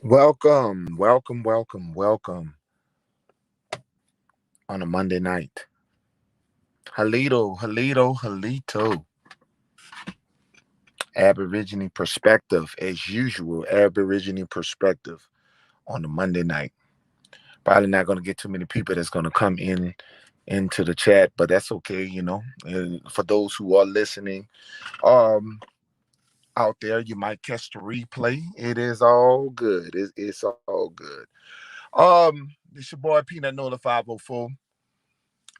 Welcome, welcome, welcome, welcome on a Monday night. Halito, Halito, Halito. Aborigine perspective, as usual. Aborigine perspective on a Monday night. Probably not going to get too many people that's going to come into the chat, but that's okay, you know. And for those who are listening, um, out there, you might catch the replay. It is all good. It's all good. It's your boy Peanut Nola 504.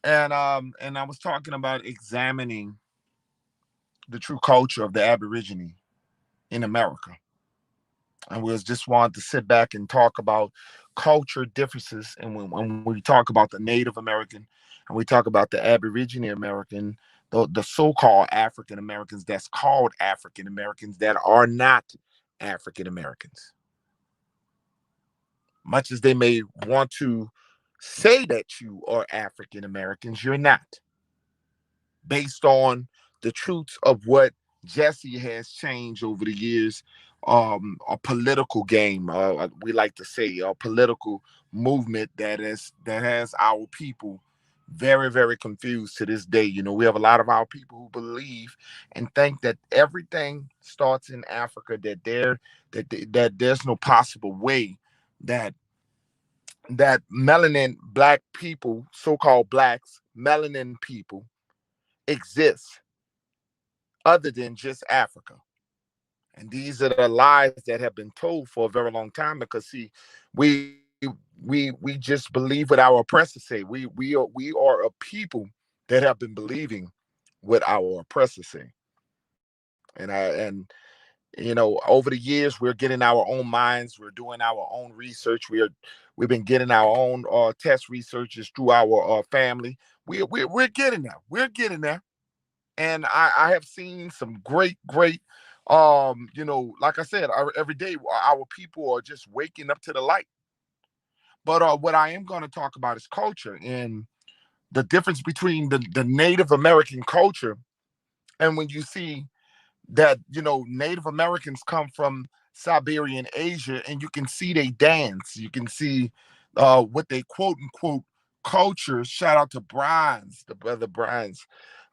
And I was talking about examining the true culture of the Aborigine in America. And we just wanted to sit back and talk about culture differences. And when we talk about the Native American and we talk about the Aborigine American, the so-called African Americans that's called African Americans that are not African Americans, much as they may want to say that you are African Americans, you're not, based on the truths of what Jesse has changed over the years. A political game, we like to say, a political movement that has our people very, very confused to this day. You know, we have a lot of our people who believe and think that everything starts in Africa, that there's no possible way that melanin black people, so-called blacks, melanin people exists other than just Africa. And these are the lies that have been told for a very long time. Because see, we just believe what our oppressors say. We are a people that have been believing what our oppressors say. And over the years, we're getting our own minds. We're doing our own research. We've been getting our own test researches through our family. We're getting there. We're getting there. And I have seen some great like I said, every day our people are just waking up to the light. But what I am going to talk about is culture and the difference between the Native American culture. And when you see that, Native Americans come from Siberian Asia, and you can see they dance, you can see what they quote unquote culture. Shout out to Brian's, the brother Brian's.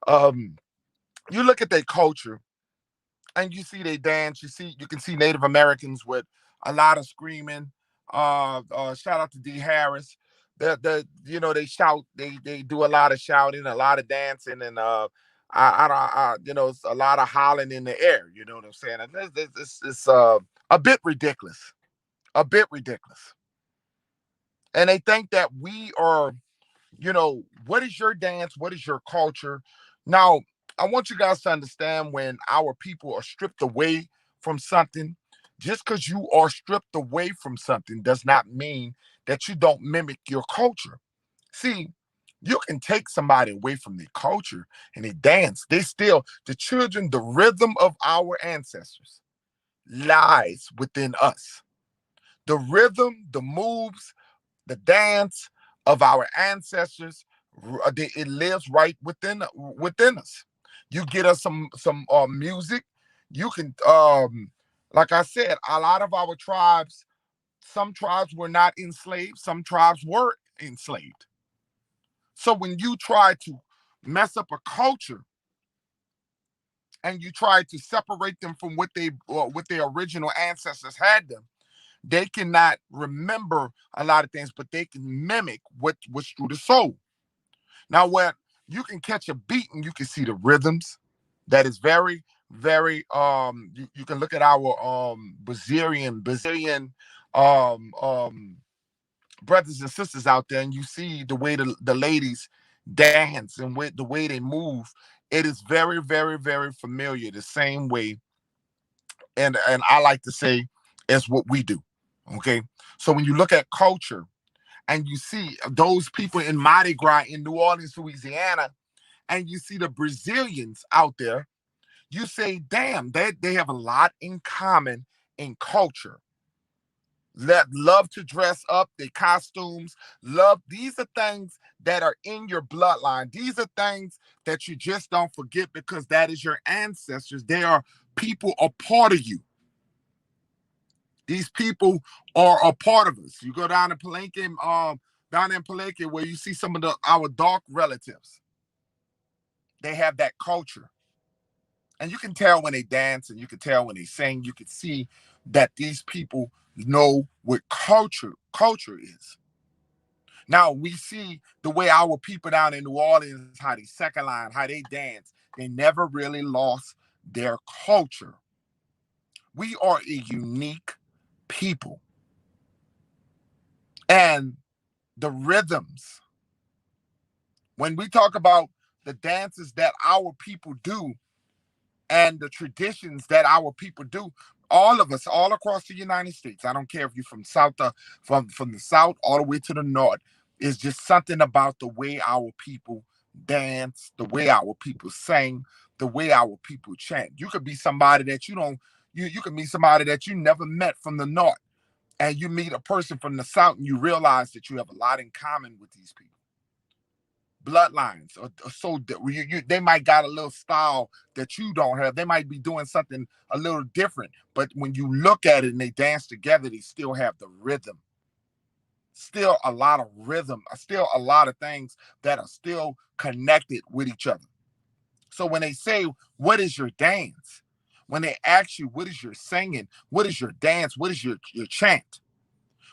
um you look at their culture and you see they dance. You can see Native Americans with a lot of screaming. Shout out to D Harris. They shout. They do a lot of shouting, a lot of dancing, and it's a lot of hollering in the air. You know what I'm saying? And it's a bit ridiculous, a bit ridiculous. And they think that we are, what is your dance? What is your culture? Now, I want you guys to understand, when our people are stripped away from something, just because you are stripped away from something does not mean that you don't mimic your culture. See, you can take somebody away from their culture and they dance. The children, the rhythm of our ancestors lies within us. The rhythm, the moves, the dance of our ancestors, it lives right within us. You get us some music. You can, like I said, a lot of our tribes, some tribes were not enslaved, some tribes were enslaved. So when you try to mess up a culture and you try to separate them from what their original ancestors had them, they cannot remember a lot of things, but they can mimic what's through the soul. Now, where you can catch a beat and you can see the rhythms, that is very, very. You can look at our Brazilian um um brothers and sisters out there, and you see the way the ladies dance and with the way they move. It is very, very, very familiar. The same way, and I like to say, it's what we do. Okay, so when you look at culture and you see those people in Mardi Gras in New Orleans, Louisiana, and you see the Brazilians out there, you say, damn, they have a lot in common in culture. Love to dress up, their costumes, love. These are things that are in your bloodline. These are things that you just don't forget, because that is your ancestors. They are people a part of you. These people are a part of us. You go down to Palenque, down in Palenque, where you see some of our dark relatives. They have that culture. And you can tell when they dance and you can tell when they sing. You can see that these people know what culture is. Now we see the way our people down in New Orleans, how they second line, how they dance. They never really lost their culture. We are a unique people. And the rhythms, when we talk about the dances that our people do and the traditions that our people do, all of us, all across the United States, I don't care if you're from from the south all the way to the north, is just something about the way our people dance, the way our people sing, the way our people chant. You could be somebody that you don't, you could meet somebody that you never met from the north, and you meet a person from the south, and you realize that you have a lot in common with these people. Bloodlines, or so they might got a little style that you don't have. They might be doing something a little different, but when you look at it and they dance together, they still have the rhythm. Still a lot of rhythm, still a lot of things that are still connected with each other. So when they say, what is your dance? When they ask you, what is your singing? What is your dance? What is your chant?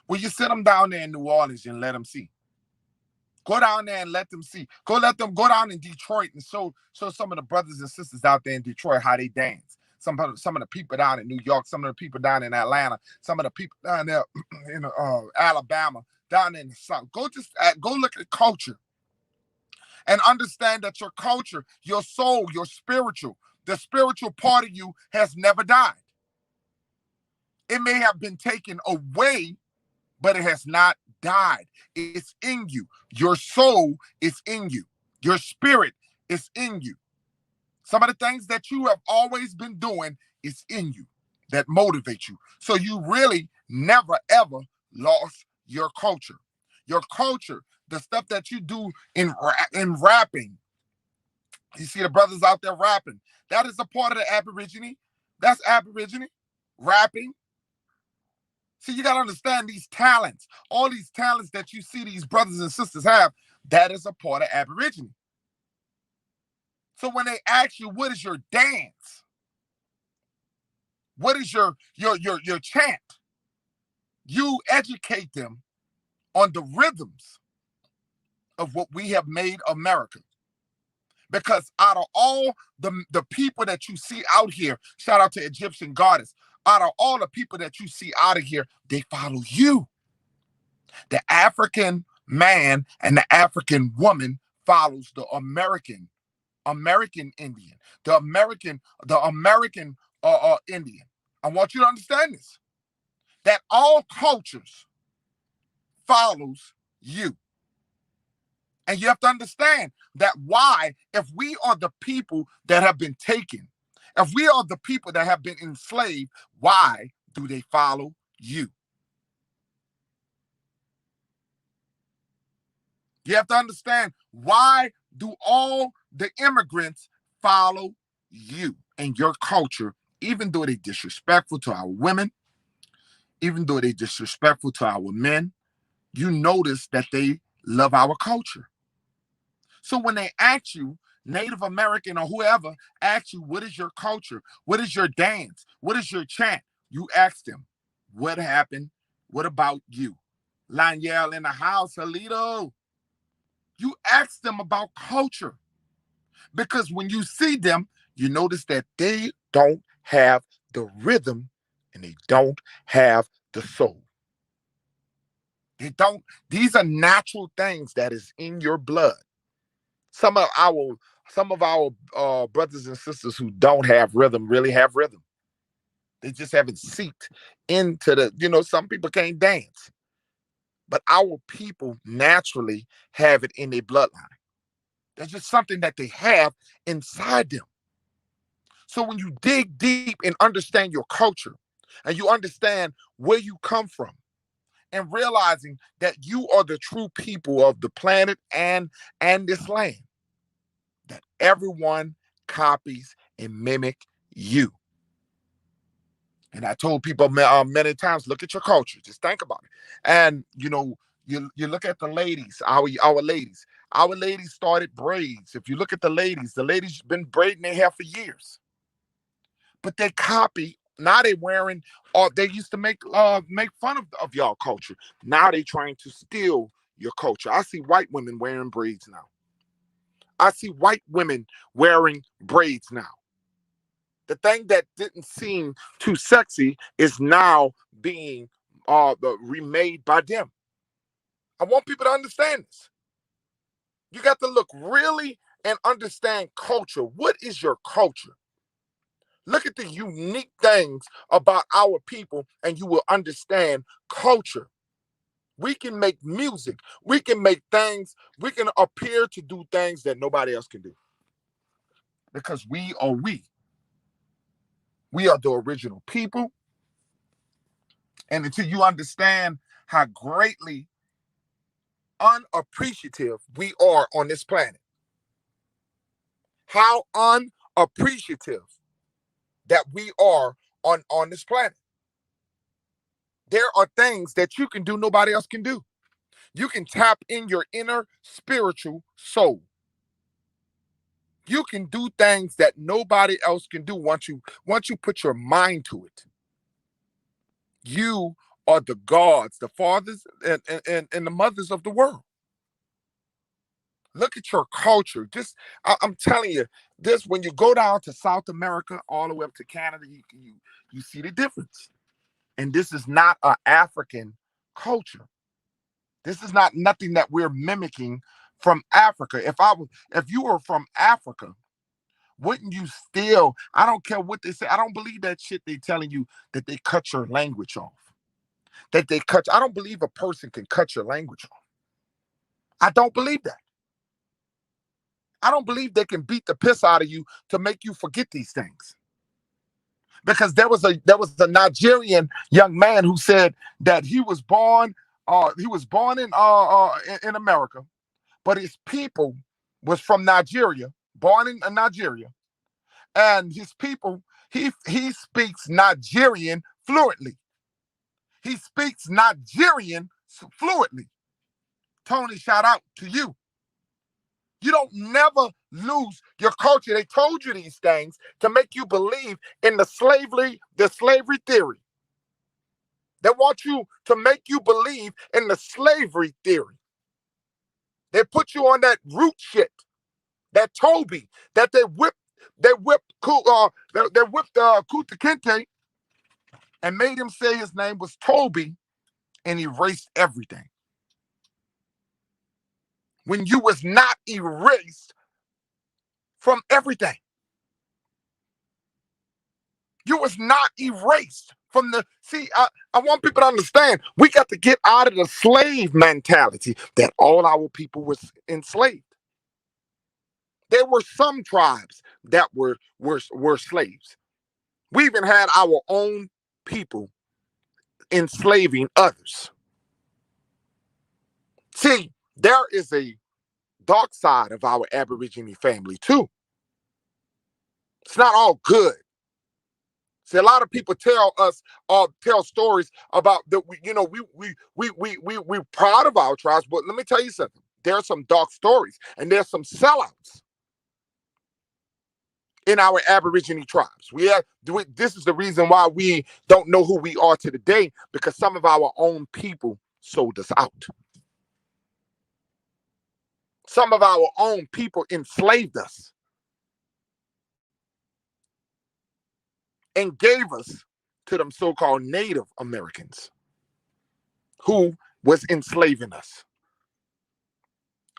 Well, you sit them down there in New Orleans and let them see. Go down there and let them see. Let them go down in Detroit and show some of the brothers and sisters out there in Detroit how they dance. Some of the people down in New York, some of the people down in Atlanta, some of the people down there in Alabama, down in the South. Go look at culture and understand that your culture, your soul, your spiritual, the spiritual part of you has never died. It may have been taken away, but it has not died. It's in you. Your soul is in you. Your spirit is in you. Some of the things that you have always been doing is in you that motivate you. So you really never ever lost your culture. Your culture, the stuff that you do in rapping. You see the brothers out there rapping. That is a part of the Aborigine. That's Aborigine rapping. See, you got to understand these talents, all these talents that you see these brothers and sisters have, that is a part of Aborigine. So when they ask you, what is your dance? What is your chant? You educate them on the rhythms of what we have made America. Because out of all the people that you see out here, shout out to Egyptian goddess, out of all the people that you see out of here, they follow you. The African man and the African woman follows the American Indian, the American Indian. I want you to understand this, that all cultures follows you. And you have to understand that why, if we are the people that have been taken, if we are the people that have been enslaved, why do they follow you? You have to understand, why do all the immigrants follow you and your culture, even though they're disrespectful to our women, even though they're disrespectful to our men? You notice that they love our culture. So when they ask you, Native American or whoever asks you, what is your culture? What is your dance? What is your chant? You ask them, what happened? What about you? Lanyel in the house, Halito. You ask them about culture, because when you see them, you notice that they don't have the rhythm and they don't have the soul. They don't, these are natural things that is in your blood. Some of our brothers and sisters who don't have rhythm really have rhythm. They just haven't seeped into some people can't dance, but our people naturally have it in their bloodline. That's just something that they have inside them. So when you dig deep and understand your culture and you understand where you come from and realizing that you are the true people of the planet and this land, that everyone copies and mimic you. And I told people many times, look at your culture. Just think about it. And you look at the ladies, our ladies. Our ladies started braids. If you look at the ladies been braiding their hair for years. But they copy. Now they wearing, or they used to make fun of y'all culture. Now they trying to steal your culture. I see white women wearing braids now. I see white women wearing braids now. The thing that didn't seem too sexy is now being remade by them. I want people to understand this. You got to look really and understand culture. What is your culture? Look at the unique things about our people, and you will understand culture. We can make music. We can make things. We can appear to do things that nobody else can do because we are we. We are the original people. And until you understand how greatly unappreciative we are on this planet, how unappreciative that we are on this planet, there are things that you can do nobody else can do. You can tap in your inner spiritual soul. You can do things that nobody else can do once you put your mind to it. You are the gods, the fathers and the mothers of the world. Look at your culture. Just I'm telling you, this when you go down to South America, all the way up to Canada, you see the difference. And this is not an African culture. This is not nothing that we're mimicking from Africa. If you were from Africa, wouldn't you still? I don't care what they say. I don't believe that shit they telling you that they cut your language off. That they cut. I don't believe a person can cut your language off. I don't believe that. I don't believe they can beat the piss out of you to make you forget these things. Because there was a Nigerian young man who said that he was born in America, but his people was from Nigeria, born in Nigeria, and his people he speaks Nigerian fluently. He speaks Nigerian fluently. Tony, shout out to you. You don't never lose your culture. They told you these things to make you believe in the slavery theory. They want you to make you believe in the slavery theory. They put you on that root shit, that Toby, that they whipped Kuta Kinte and made him say his name was Toby and erased everything. When you was not erased from everything. You was not erased from the. See, I want people to understand. We got to get out of the slave mentality that all our people was enslaved. There were some tribes that were slaves. We even had our own people enslaving others. See, there is a dark side of our Aborigine family too. It's not all good. See, a lot of people tell stories about that. We're proud of our tribes, but let me tell you something. There are some dark stories, and there's some sellouts in our Aborigine tribes. This is the reason why we don't know who we are to the day, because some of our own people sold us out. Some of our own people enslaved us and gave us to them so-called Native Americans who was enslaving us.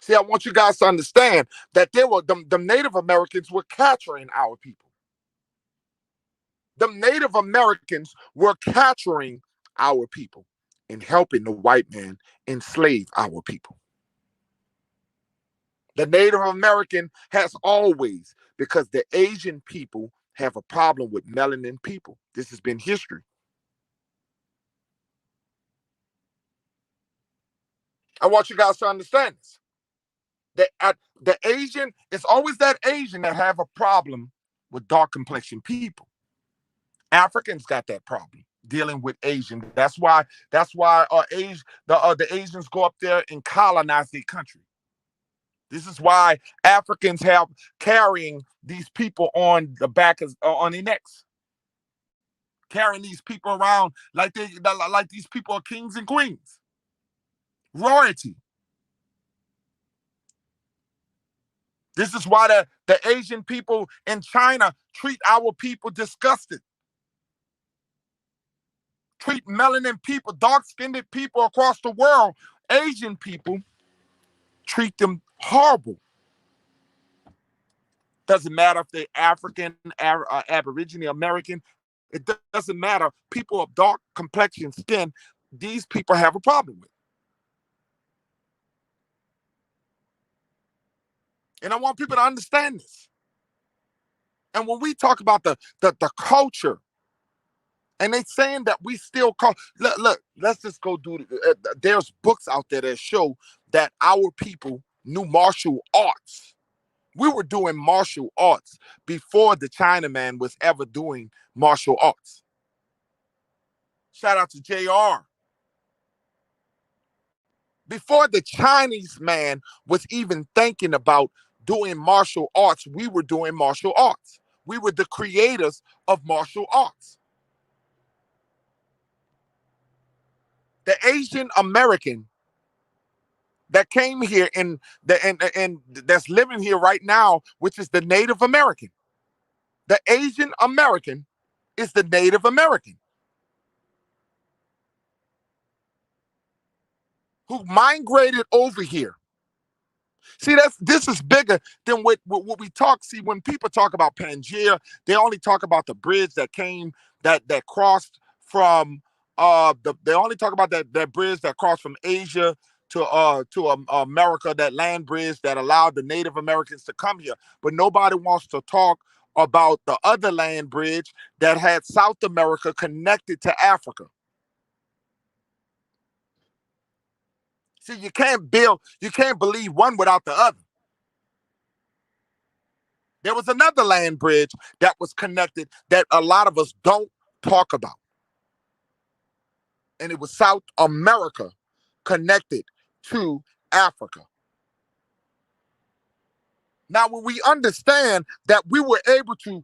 See, I want you guys to understand that the Native Americans were capturing our people. The Native Americans were capturing our people and helping the white man enslave our people. The Native American has always, because the Asian people have a problem with melanin people. This has been history. I want you guys to understand this. The Asian, it's always that Asian that have a problem with dark complexion people. Africans got that problem dealing with Asian. That's why the Asians go up there and colonize the country. This is why Africans have carrying these people on the back of on their necks, carrying these people around like these people are kings and queens, royalty. This is why the Asian people in China treat our people disgusted. Treat melanin people, dark-skinned people across the world, Asian people, treat them horrible. Doesn't matter if they're African, Aborigine, American. It doesn't matter. People of dark complexion skin, these people have a problem with. And I want people to understand this. And when we talk about the culture, and they saying that we still call look, let's just go do there's books out there that show that our people knew martial arts. We were doing martial arts before the Chinaman was ever doing martial arts. Shout out to JR. Before the Chinese man was even thinking about doing martial arts, we were doing martial arts. We were the creators of martial arts. The Asian American that came here and that's living here right now, which is the Native American. The Asian American is the Native American who migrated over here. See, this is bigger than what we talk. See, when people talk about Pangea, they only talk about the bridge that came that crossed from they only talk about that bridge that crossed from Asia to America, that land bridge that allowed the Native Americans to come here. But nobody wants to talk about the other land bridge that had South America connected to Africa. See, you can't believe one without the other. There was another land bridge that was connected that a lot of us don't talk about. And it was South America connected to Africa. Now, when we understand that we were able to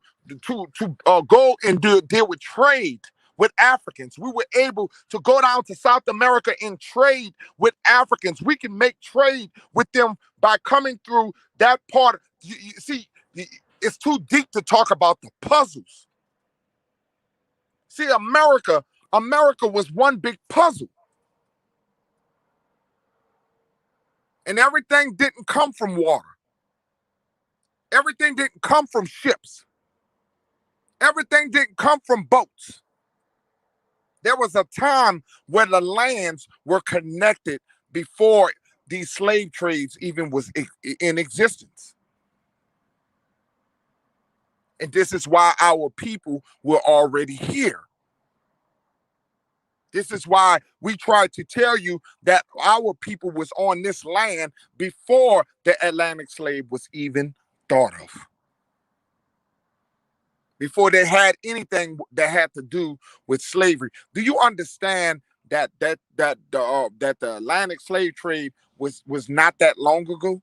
go and deal with trade with Africans, we were able to go down to South America and trade with Africans. We can make trade with them by coming through that part. You see, it's too deep to talk about the puzzles. See, America was one big puzzle. And everything didn't come from water. Everything didn't come from ships. Everything didn't come from boats. There was a time where the lands were connected before these slave trades even was in existence. And this is why our people were already here. This is why we tried to tell you that our people was on this land before the Atlantic slave was even thought of. Before they had anything that had to do with slavery. Do you understand that the Atlantic slave trade was not that long ago?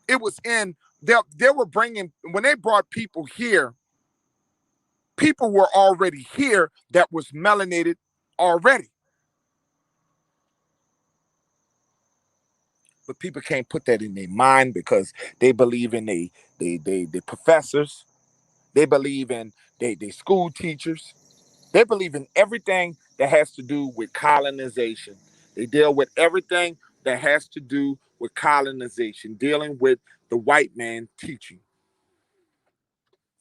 It was in they were bringing when they brought people here. People were already here that was melanated already. But people can't put that in their mind because they believe in the professors. They believe in they school teachers. They believe in everything that has to do with colonization. They deal with everything that has to do with colonization, dealing with the white man teaching.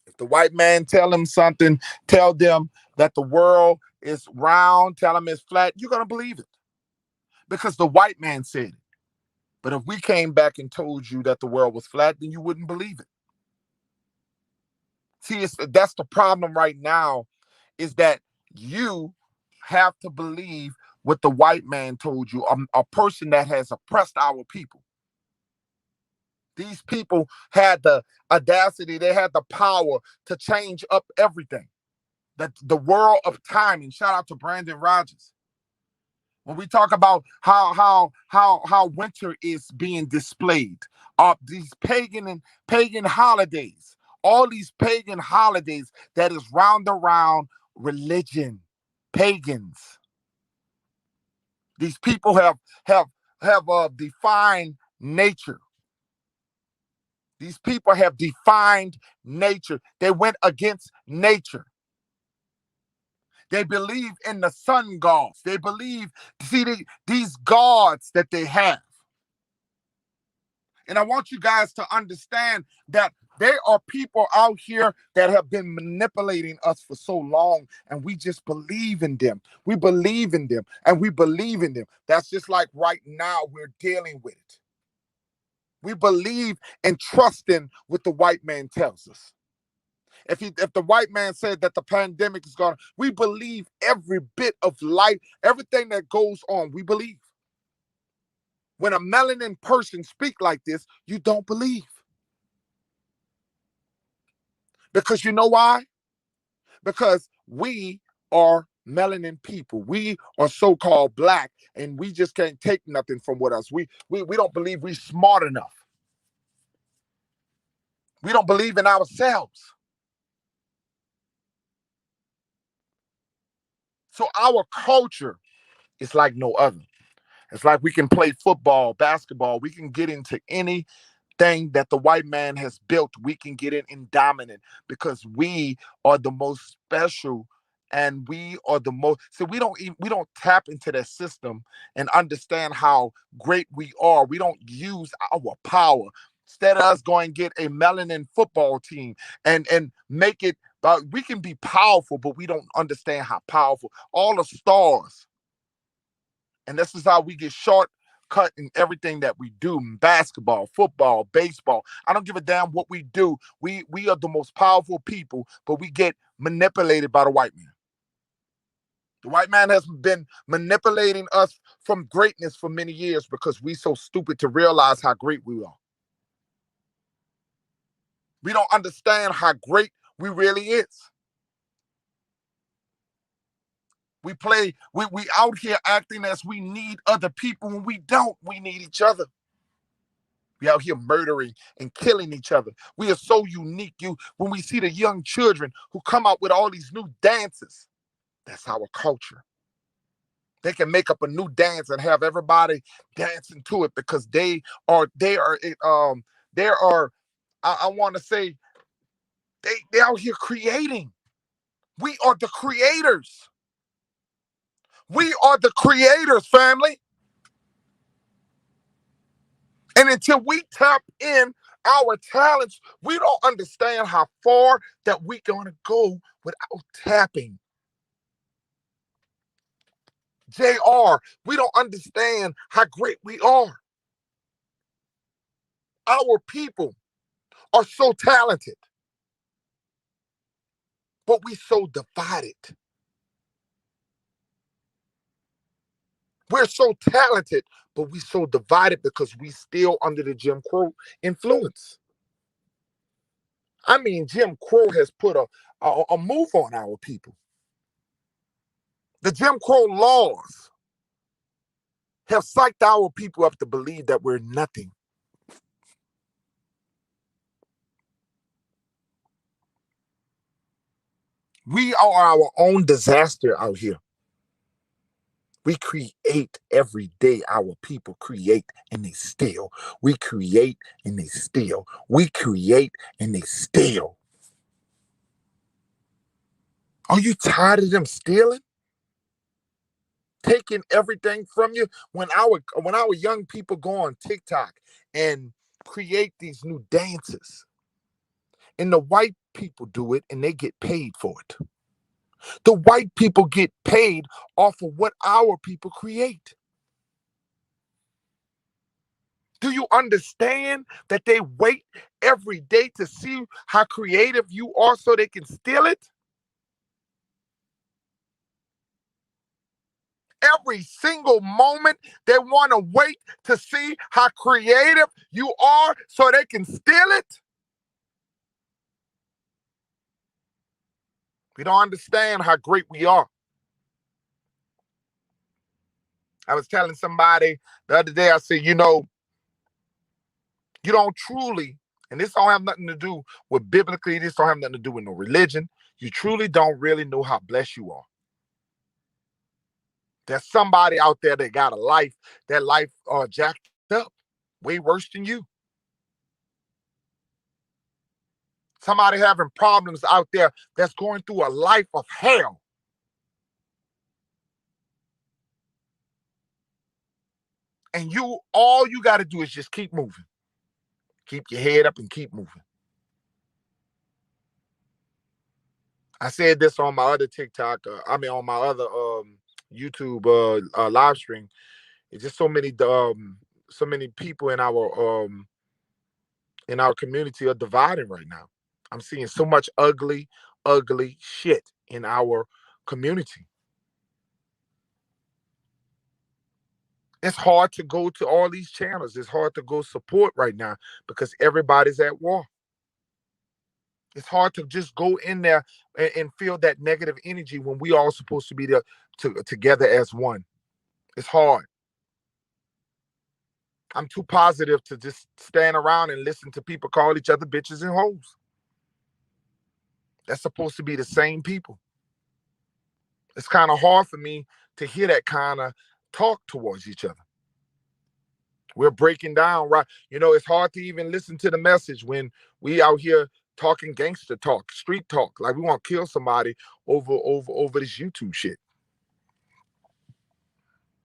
If the white man tell them something, tell them that the world is round, tell them it's flat, you're going to believe it because the white man said it. But if we came back and told you that the world was flat, then you wouldn't believe it. See, that's the problem right now is that you have to believe what the white man told you, a person that has oppressed our people. These people had the audacity, they had the power to change up everything. That the world of timing. Shout out to Brandon Rogers. When we talk about how winter is being displayed, these pagan holidays, all these pagan holidays that is round around religion, pagans. These people have defined nature. These people have defined nature. They went against nature. They believe in the sun gods. They believe, see, these gods that they have. And I want you guys to understand that there are people out here that have been manipulating us for so long, and we just believe in them. We believe in them, and we believe in them. That's just like right now we're dealing with it. We believe and trust in what the white man tells us. If the white man said that the pandemic is gone, we believe every bit of life, everything that goes on, we believe. When a melanin person speak like this, you don't believe. Because you know why? Because we are melanin people. We are so-called black, and we just can't take nothing from what else. We don't believe we're smart enough. We don't believe in ourselves. So our culture is like no other. It's like we can play football, basketball. We can get into anything that the white man has built. We can get in and dominate because we are the most special, and we are the most. So we don't tap into that system and understand how great we are. We don't use our power. Instead of us going get a melanin football team and make it, we can be powerful, but we don't understand how powerful all the stars. And this is how we get shortcut in everything that we do: basketball, football, baseball. I don't give a damn what we do. We are the most powerful people, but we get manipulated by the white man. The white man has been manipulating us from greatness for many years because we so stupid to realize how great we are. We don't understand how great we really is. We out here acting as we need other people when we don't. We need each other. We out here murdering and killing each other. We are so unique. When we see the young children who come out with all these new dances, that's our culture. They can make up a new dance and have everybody dancing to it because they are I want to say they out here creating. We are the creators. We are the creators, family. And until we tap in our talents, we don't understand how far that we're going to go without tapping. JR, we don't understand how great we are. Our people are so talented, but we so divided. We're so talented, but we so divided because we still under the Jim Crow influence. I mean, Jim Crow has put a move on our people. The Jim Crow laws have psyched our people up to believe that we're nothing. We are our own disaster out here. We create every day. Our people create and they steal. We create and they steal. We create and they steal. Are you tired of them stealing? Taking everything from you? When our young people go on TikTok and create these new dances, and the white people do it and they get paid for it. The white people get paid off of what our people create. Do you understand that they wait every day to see how creative you are so they can steal it? Every single moment, they want to wait to see how creative you are so they can steal it. We don't understand how great we are. I was telling somebody the other day, I said, you don't truly, and this don't have nothing to do with biblically, this don't have nothing to do with no religion. You truly don't really know how blessed you are. There's somebody out there that got a life, that life jacked up, way worse than you. Somebody having problems out there that's going through a life of hell. And all you got to do is just keep moving. Keep your head up and keep moving. I said this on my other TikTok, on my other YouTube live stream. It's just so many people in our community are dividing right now. I'm seeing so much ugly, ugly shit in our community. It's hard to go to all these channels. It's hard to go support right now because everybody's at war. It's hard to just go in there and feel that negative energy when we all supposed to be there together as one. It's hard. I'm too positive to just stand around and listen to people call each other bitches and hoes. That's supposed to be the same people. It's kind of hard for me to hear that kind of talk towards each other. We're breaking down, right? It's hard to even listen to the message when we out here talking gangster talk, street talk, like we want to kill somebody over this YouTube shit.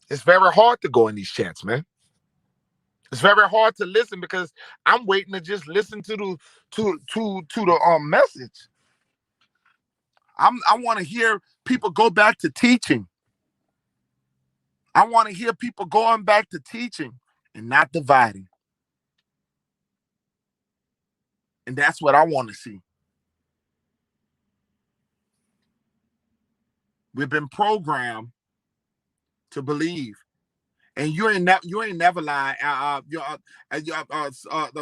It's very hard to go in these chats, man. It's very hard to listen because I'm waiting to just listen to the message. I want to hear people go back to teaching. I want to hear people going back to teaching and not dividing. And that's what I want to see. We've been programmed to believe, and you ain't never lied.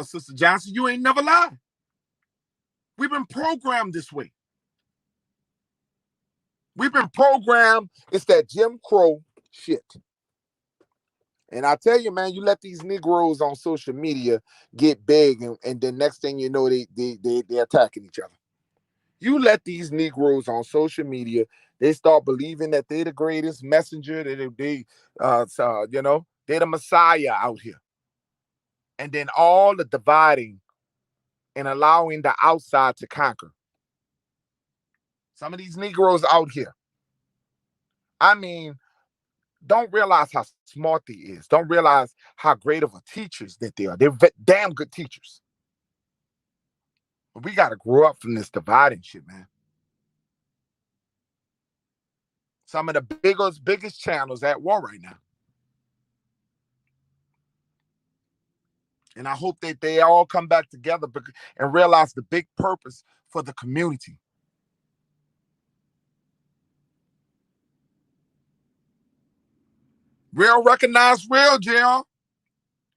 Sister Johnson, you ain't never lied. We've been programmed this way. We've been programmed. It's that Jim Crow shit. And I tell you, man, you let these Negroes on social media get big, and the next thing you know, they're attacking each other. You let these Negroes on social media, they start believing that they're the greatest messenger, they're the Messiah out here. And then all the dividing and allowing the outside to conquer. Some of these Negroes out here, I mean, don't realize how smart they is. Don't realize how great of a teachers that they are. They're damn good teachers. But we got to grow up from this dividing shit, man. Some of the biggest channels at war right now. And I hope that they all come back together and realize the big purpose for the community. Real recognize real, JR.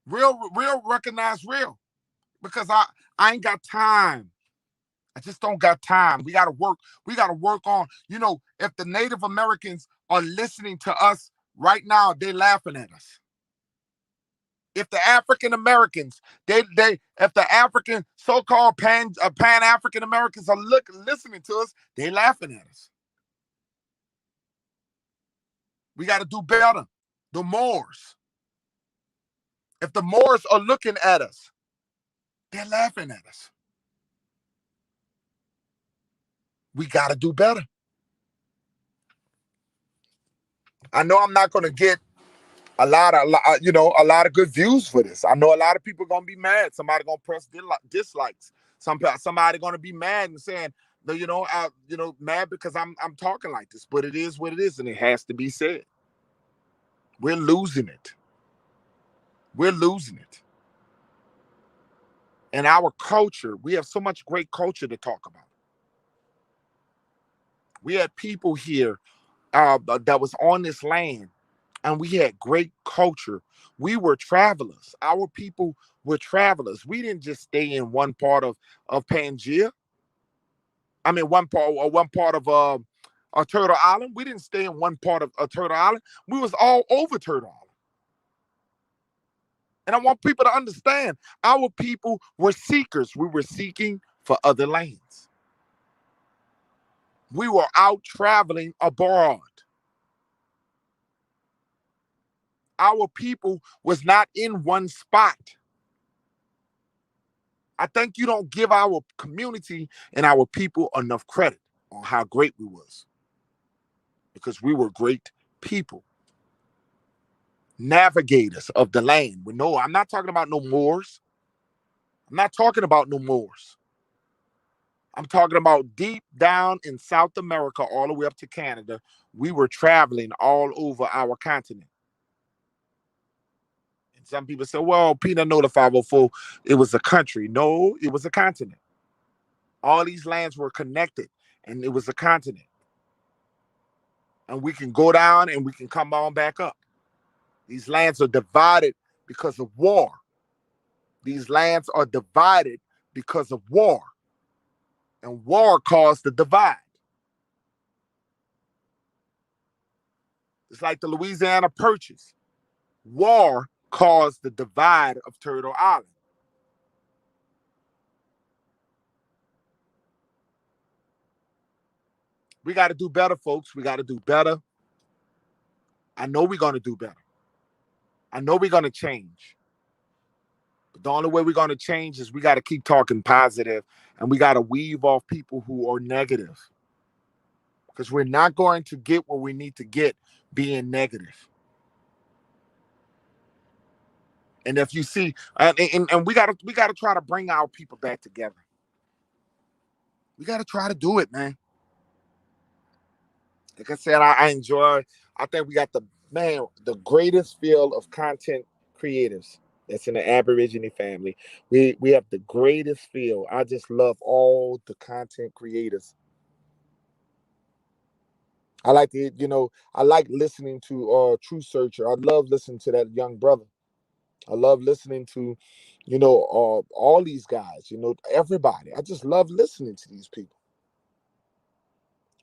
Real recognize real. Because I ain't got time. I just don't got time. We gotta work. We gotta work on, if the Native Americans are listening to us right now, they're laughing at us. If the African Americans, if the African so-called Pan African Americans are listening to us, they laughing at us. We got to do better. The Moors, if the Moors are looking at us, they're laughing at us. We got to do better. I know I'm not going to get a lot of good views for this. I know a lot of people gonna be mad. Somebody gonna press dislikes. Somebody gonna be mad and saying, mad because I'm talking like this. But it is what it is, and it has to be said. We're losing it. We're losing it. And our culture, we have so much great culture to talk about. We had people here that was on this land and we had great culture. We were travelers. Our people were travelers. We didn't just stay in one part of Pangaea. I mean, one part of Turtle Island. We didn't stay in one part of Turtle Island. We was all over Turtle Island. And I want people to understand, our people were seekers. We were seeking for other lands. We were out traveling abroad. Our people was not in one spot. I think you don't give our community and our people enough credit on how great we was, because we were great people, navigators of the land. No, I'm not talking about no Moors. I'm not talking about no Moors. I'm talking about deep down in South America, all the way up to Canada. We were traveling all over our continent. And some people say, well, Peter, know the 504, it was a country. No, it was a continent. All these lands were connected, and it was a continent. And we can go down and we can come on back up. These lands are divided because of war. These lands are divided because of war. And war caused the divide. It's like the Louisiana Purchase. War caused the divide of Turtle Island. We got to do better, folks. We got to do better. I know we're going to do better. I know we're going to change. But the only way we're going to change is we got to keep talking positive, and we got to weave off people who are negative. Because we're not going to get what we need to get being negative. And if you see, and we gotta try to bring our people back together. We gotta try to do it, man. Like I said, I enjoy. I think we got the greatest field of content creators that's in the Aborigine family. We have the greatest field. I just love all the content creators. I like I like listening to True Searcher. I love listening to that young brother. I love listening to, all these guys, everybody. I just love listening to these people.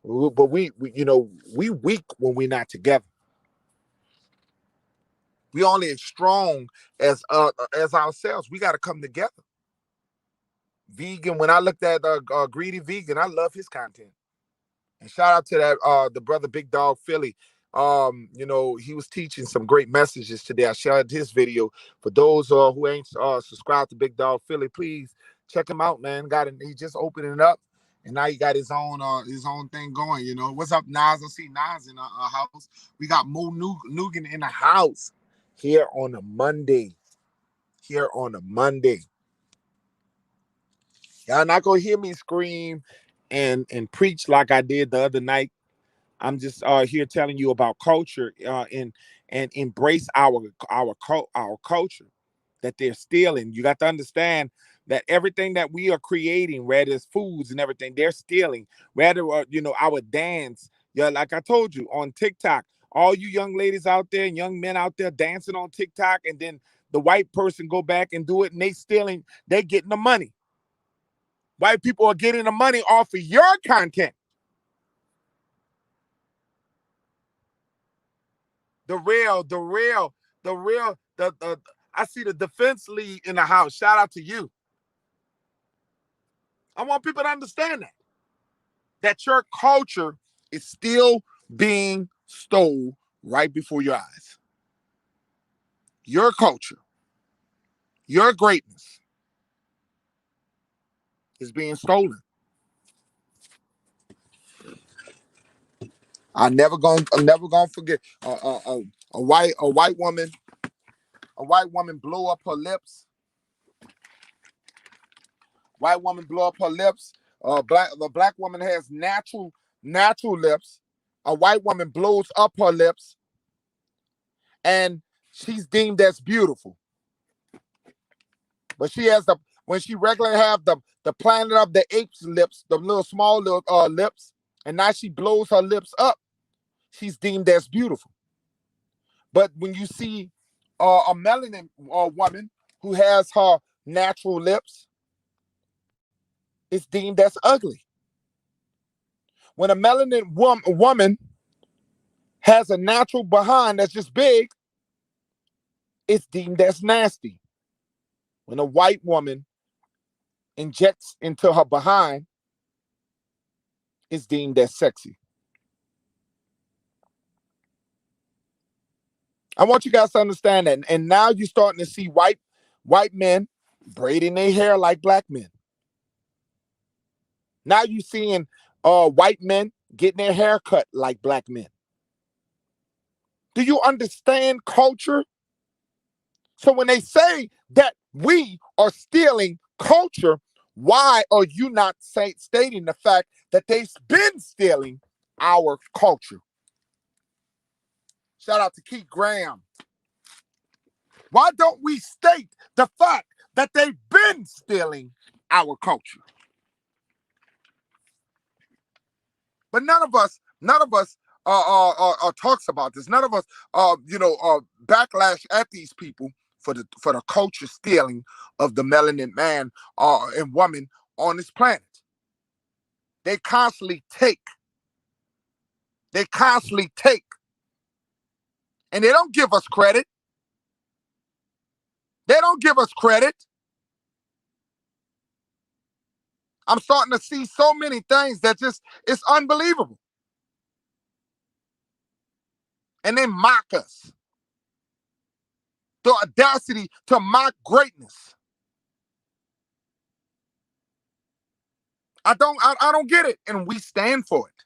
But we weak when we're not together. We only as strong as ourselves. We got to come together. Vegan. When I looked at Greedy Vegan, I love his content. And shout out to that the brother Big Dog Philly. He was teaching some great messages today. I shared his video. For those who ain't subscribed to Big Dog Philly, please check him out, man. He just opening it up, and now he got his own thing going. What's up, Nas? I see Nas in our house. We got Mo Nugan in the house here on a Monday. Here on a Monday. Y'all not gonna hear me scream and preach like I did the other night. I'm just here telling you about culture and embrace our culture that they're stealing. You got to understand that everything that we are creating, whether it's foods and everything, they're stealing. Whether our dance, yeah, like I told you on TikTok, all you young ladies out there and young men out there dancing on TikTok, and then the white person go back and do it, and they getting the money. White people are getting the money off of your content. I see the defense league in the house. Shout out to you. I want people to understand that your culture is still being stole right before your eyes. Your culture, your greatness is being stolen. I'm never gonna forget a white woman blow up her lips. White woman blow up her lips. The black woman has natural lips. A white woman blows up her lips, and she's deemed as beautiful. But she has when she regularly have the Planet of the Apes lips, the little small little lips, and now she blows her lips up. She's deemed as beautiful. But when you see a melanin woman who has her natural lips, it's deemed as ugly. When a melanin woman has a natural behind that's just big, it's deemed as nasty. When a white woman injects into her behind, it's deemed as sexy. I want you guys to understand that. And now you're starting to see white men braiding their hair like black men. Now you're seeing white men getting their hair cut like black men. Do you understand culture? So when they say that we are stealing culture, why are you not stating the fact that they've been stealing our culture? Shout out to Keith Graham. Why don't we state the fact that they've been stealing our culture? But none of us talks about this. None of us, backlash at these people for the culture stealing of the melanin man and woman on this planet. They constantly take, and they don't give us credit. They don't give us credit. I'm starting to see so many things that it's unbelievable. And they mock us. The audacity to mock greatness. I don't get it. And we stand for it.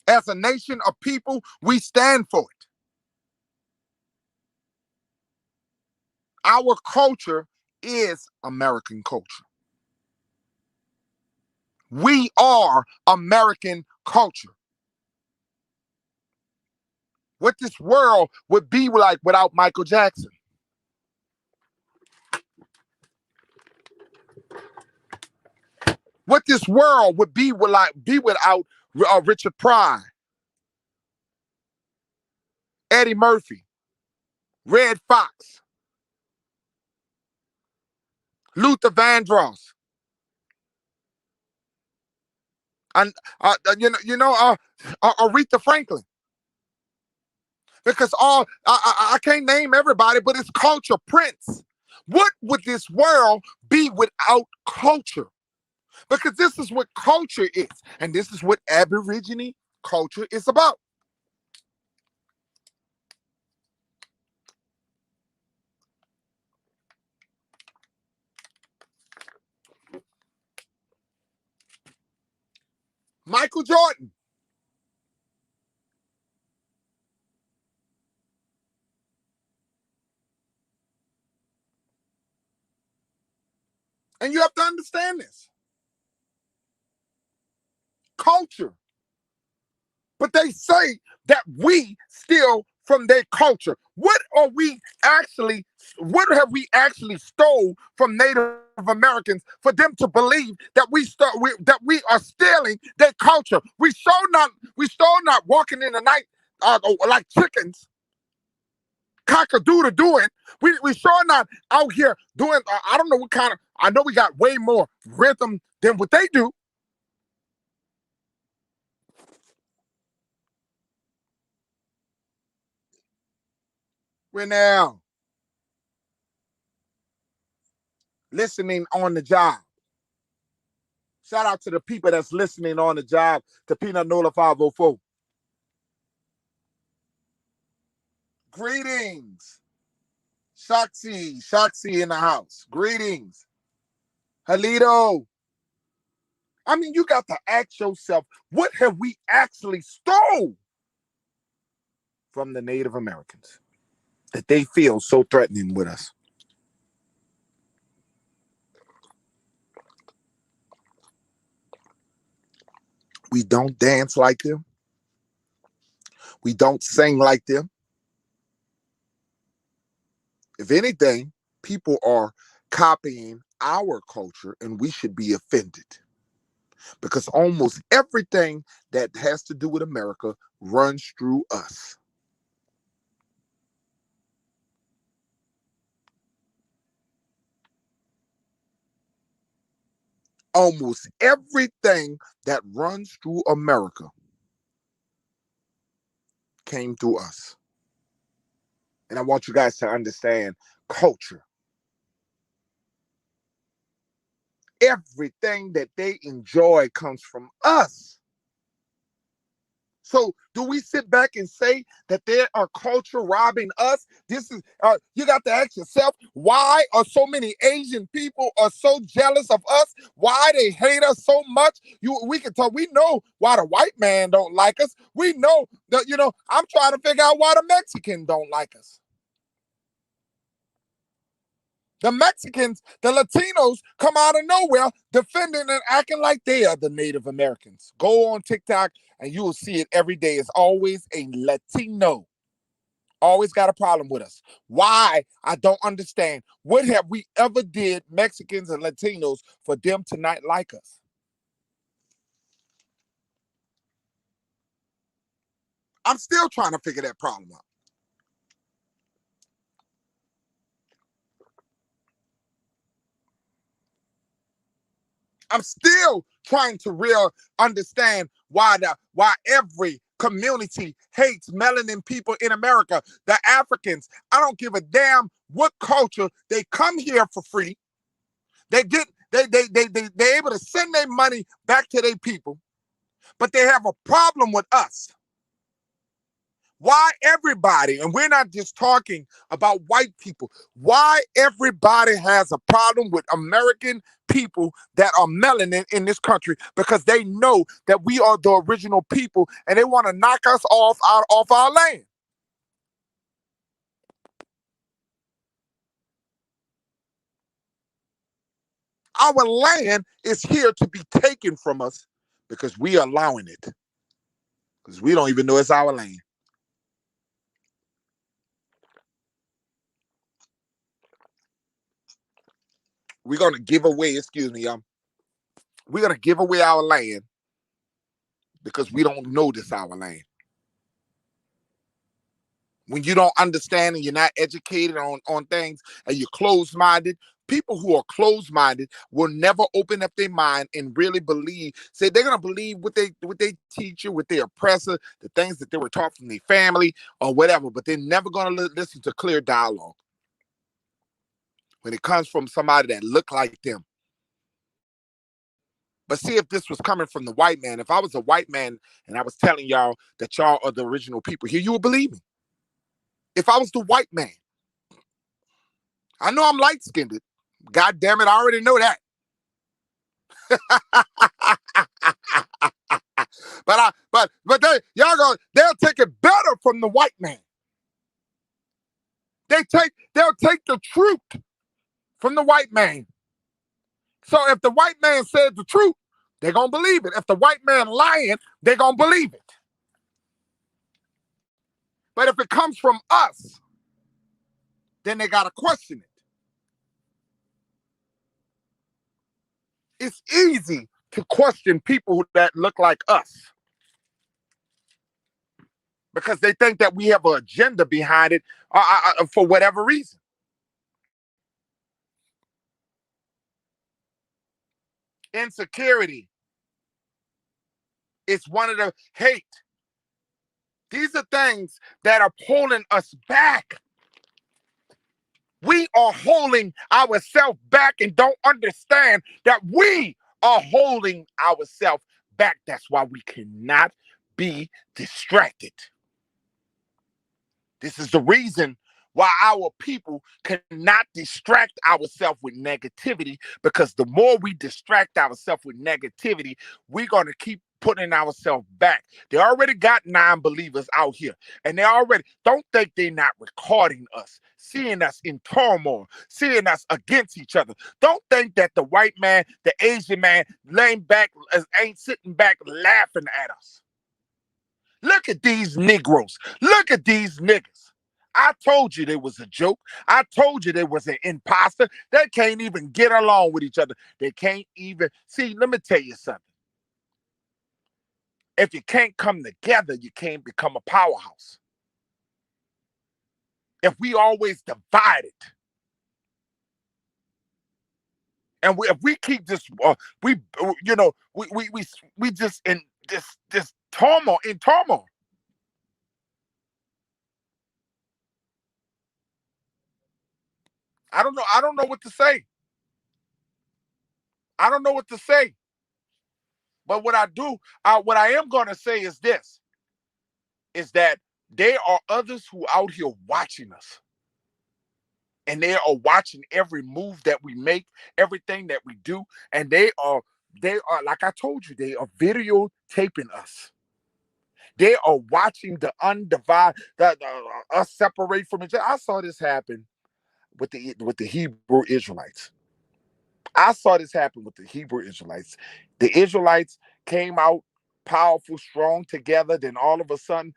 As a nation of people, we stand for it. Our culture is American culture. We are American culture. What this world would be like without Michael Jackson. What this world would be without Richard Pryor, Eddie Murphy, Red Fox, Luther Vandross, and Aretha Franklin. Because I can't name everybody, but it's culture. Prince. What would this world be without culture? Because this is what culture is, and this is what Aborigine culture is about. Michael Jordan. And you have to understand this. Culture. But they say that we steal from their culture. What have we actually stole from Native Americans for them to believe that we are stealing their culture? We stole not walking in the night like chickens, cock-a-doodle doing. We sure not out here doing. I don't know what kind of. I know we got way more rhythm than what they do. We're now listening on the job. Shout out to the people that's listening on the job to Peanut Nola 504. Greetings. Shaxi in the house. Greetings. Halito. I mean, you got to ask yourself, what have we actually stole from the Native Americans that they feel so threatening with us? We don't dance like them. We don't sing like them. If anything, people are copying our culture and we should be offended because almost everything that has to do with America runs through us. Almost everything that runs through America came through us. And I want you guys to understand culture. Everything that they enjoy comes from us. So do we sit back and say that there are culture robbing us? This is you got to ask yourself, why are so many Asian people are so jealous of us? Why they hate us so much? We can talk. We know why the white man don't like us. We know that, I'm trying to figure out why the Mexican don't like us. The Mexicans, the Latinos come out of nowhere defending and acting like they are the Native Americans. Go on TikTok and you will see it every day. It's always a Latino. Always got a problem with us. Why? I don't understand. What have we ever did, Mexicans and Latinos, for them to not like us? I'm still trying to figure that problem out. I'm still trying to real understand why every community hates melanin people in America. The Africans, I don't give a damn what culture. They come here for free. They're able to send their money back to their people, but they have a problem with us. Why everybody, and we're not just talking about white people, why everybody has a problem with American people that are melanin in this country? Because they know that we are the original people and they want to knock us off our land. Our land is here to be taken from us because we are allowing it. Because we don't even know it's our land. We're going to give away, excuse me, we're going to give away our land because we don't know this our land. When you don't understand and you're not educated on things and you're closed-minded, people who are closed-minded will never open up their mind and really believe. Say they're gonna believe what they teacher, what their oppressor, the things that they were taught from their family or whatever, but they're never gonna listen to clear dialogue when it comes from somebody that look like them. But see, if this was coming from the white man, if I was a white man and I was telling y'all that y'all are the original people here, you would believe me. If I was the white man, I know I'm light skinned. God damn it, I already know that. but they'll take it better from the white man. They'll take the truth from the white man. So if the white man says the truth, they're gonna believe it. If the white man lying, they're gonna believe it. But if it comes from us, then they gotta question it. It's easy to question people that look like us because they think that we have an agenda behind it for whatever reason. Insecurity is one of the hate. These are things that are pulling us back. We are holding ourselves back and don't understand that we are holding ourselves back. That's why we cannot be distracted. This is the reason why our people cannot distract ourselves with negativity, because the more we distract ourselves with negativity, we're going to keep putting ourselves back. They already got non-believers out here, and they already don't think they're not recording us, seeing us in turmoil, seeing us against each other. Don't think that the white man, the Asian man, laying back, ain't sitting back laughing at us. Look at these Negroes. Look at these niggas. I told you there was a joke. I told you there was an imposter. They can't even get along with each other. They can't even see. Let me tell you something. If you can't come together, you can't become a powerhouse. If we always divided And if we keep this, we you know we just in this turmoil in turmoil. I don't know what to say. I don't know what to say. But what I am going to say is this: is that there are others who out here watching us, and they are watching every move that we make, everything that we do, and they are like I told you, they are videotaping us. They are watching the undivided, us separate from each other. I saw this happen with the Hebrew Israelites. I saw this happen with the Hebrew Israelites. The Israelites came out powerful, strong together. Then all of a sudden,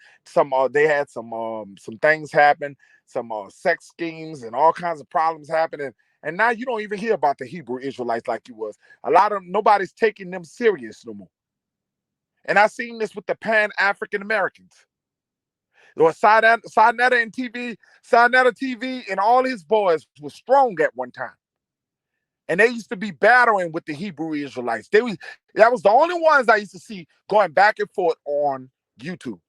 they had some things happen, some sex schemes and all kinds of problems happening. And now you don't even hear about the Hebrew Israelites like you was. A lot of them, nobody's taking them serious no more. And I seen this with the Pan African Americans. Or Sinetta and TV, Sinetta TV, and all his boys was strong at one time. And they used to be battling with the Hebrew Israelites. That was the only ones I used to see going back and forth on YouTube.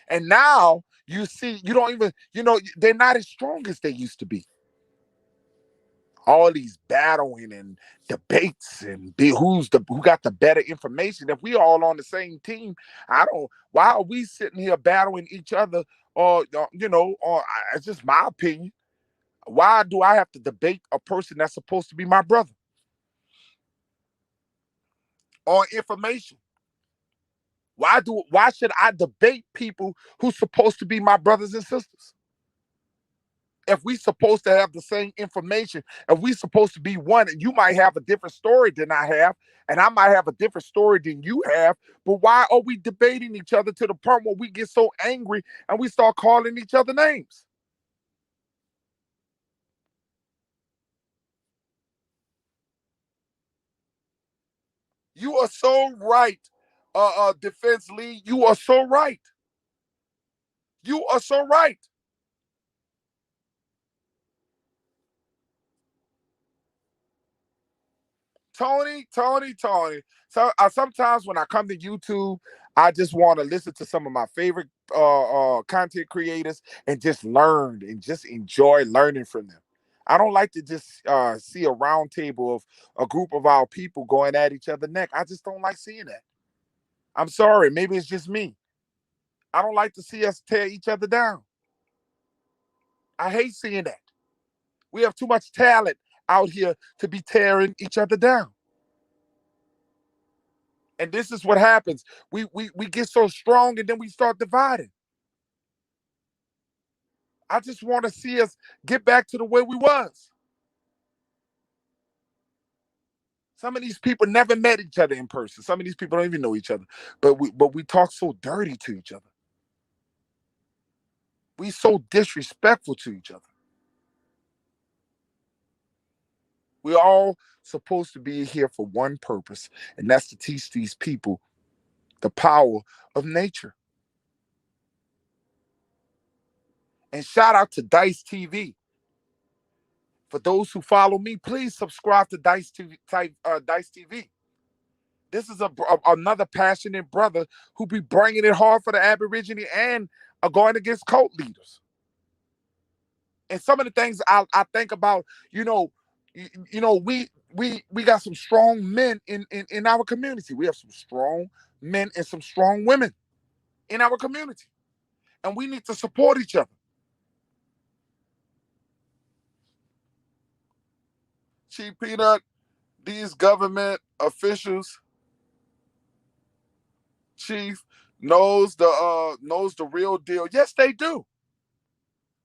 And now you see, you don't even, they're not as strong as they used to be. All these battling and debates and who got the better information. If we all on the same team, why are we sitting here battling each other? Or it's just my opinion. Why do I have to debate a person that's supposed to be my brother on information? Why should I debate people who's supposed to be my brothers and sisters? If we supposed to have the same information, if we supposed to be one, and you might have a different story than I have, and I might have a different story than you have, but why are we debating each other to the point where we get so angry and we start calling each other names? You are so right, Defense League. You are so right. You are so right. Tony. So sometimes when I come to YouTube, I just want to listen to some of my favorite content creators and just learn and just enjoy learning from them. I don't like to just see a round table of a group of our people going at each other neck. I just don't like seeing that. I'm sorry, maybe it's just me. I don't like to see us tear each other down. I hate seeing that. We have too much talent out here to be tearing each other down. And this is what happens. We get so strong and then we start dividing. I just want to see us get back to the way we was. Some of these people never met each other in person. Some of these people don't even know each other. But we talk so dirty to each other. We so disrespectful to each other. We're all supposed to be here for one purpose, and that's to teach these people the power of nature. And shout out to Dice TV. For those who follow me, please subscribe to Dice TV. Dice TV. This is another passionate brother who be bringing it hard for the Aborigine and are going against cult leaders. And some of the things I think about, we got some strong men in our community. We have some strong men and some strong women in our community, and we need to support each other. Chief Peanut, these government officials, Chief, knows the real deal. Yes, they do.